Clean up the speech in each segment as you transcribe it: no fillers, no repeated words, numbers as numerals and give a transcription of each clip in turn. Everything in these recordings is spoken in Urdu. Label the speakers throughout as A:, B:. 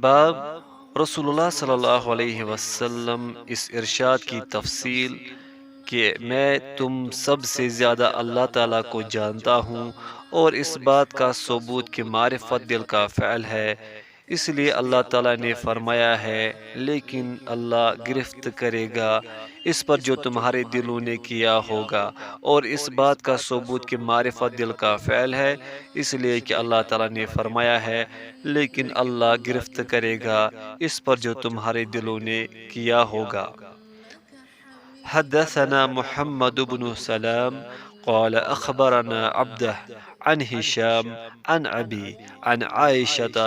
A: باب رسول اللہ صلی اللہ علیہ وسلم اس ارشاد کی تفصیل کہ میں تم سب سے زیادہ اللہ تعالیٰ کو جانتا ہوں، اور اس بات کا ثبوت کہ معرفت دل کا فعل ہے، اس لیے اللہ تعالیٰ نے فرمایا ہے لیکن اللہ گرفت کرے گا اس پر جو تمہارے دلوں نے کیا ہوگا، اور اس بات کا ثبوت کہ معرفت دل کا فعل ہے، اس لیے کہ اللہ تعالیٰ نے فرمایا ہے لیکن اللہ گرفت کرے گا اس پر جو تمہارے دلوں نے کیا ہوگا۔ حدثنا محمد بن سلام قال أخبرنا عبده عن هشام عن أبي عن عائشة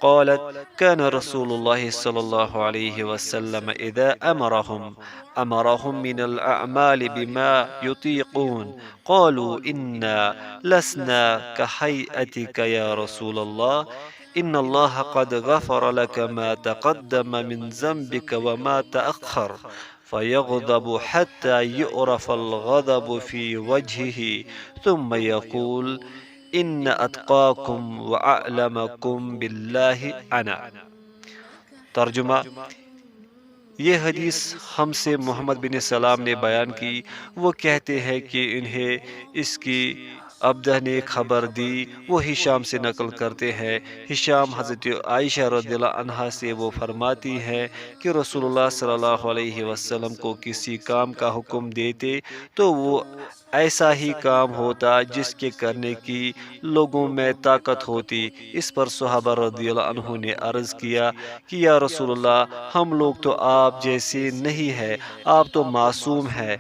A: قالت كان رسول الله صلى الله عليه وسلم إذا أمرهم من الأعمال بما يطيقون قالوا إنا لسنا كهيئتك يا رسول الله، إن الله قد غفر لك ما تقدم من ذنبك وما تأخر، فيغضب حتى يعرف الغضب في وجهه ثم يقول إن أتقاكم وأعلمكم بالله أنا۔ ترجمہ: یہ حدیث ہم سے محمد بن سلام نے بیان کی، وہ کہتے ہیں کہ انہیں اس کی عبدہ نے خبر دی، وہ ہشام سے نقل کرتے ہیں، ہشام حضرت عائشہ رضی اللہ عنہا سے وہ فرماتی ہیں کہ رسول اللہ صلی اللہ علیہ وسلم کو کسی کام کا حکم دیتے تو وہ ایسا ہی کام ہوتا جس کے کرنے کی لوگوں میں طاقت ہوتی۔ اس پر صحابہ رضی اللہ عنہ نے عرض کیا کہ یا رسول اللہ، ہم لوگ تو آپ جیسے نہیں ہیں، آپ تو معصوم ہیں،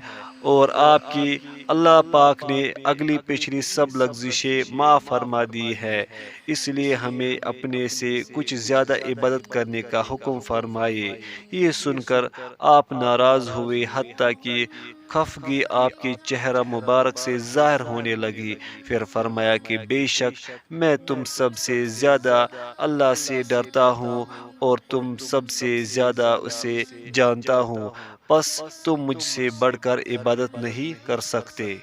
A: اور آپ کی اللہ پاک نے اگلی پچھلی سب لغزشیں معاف فرما دی ہے، اس لیے ہمیں اپنے سے کچھ زیادہ عبادت کرنے کا حکم فرمائے۔ یہ سن کر آپ ناراض ہوئے، حتیٰ کہ خفگی آپ کے چہرہ مبارک سے ظاہر ہونے لگی۔ پھر فرمایا کہ بے شک میں تم سب سے زیادہ اللہ سے ڈرتا ہوں اور تم سب سے زیادہ اسے جانتا ہوں، پس تم مجھ سے بڑھ کر عبادت نہیں کر سکتے۔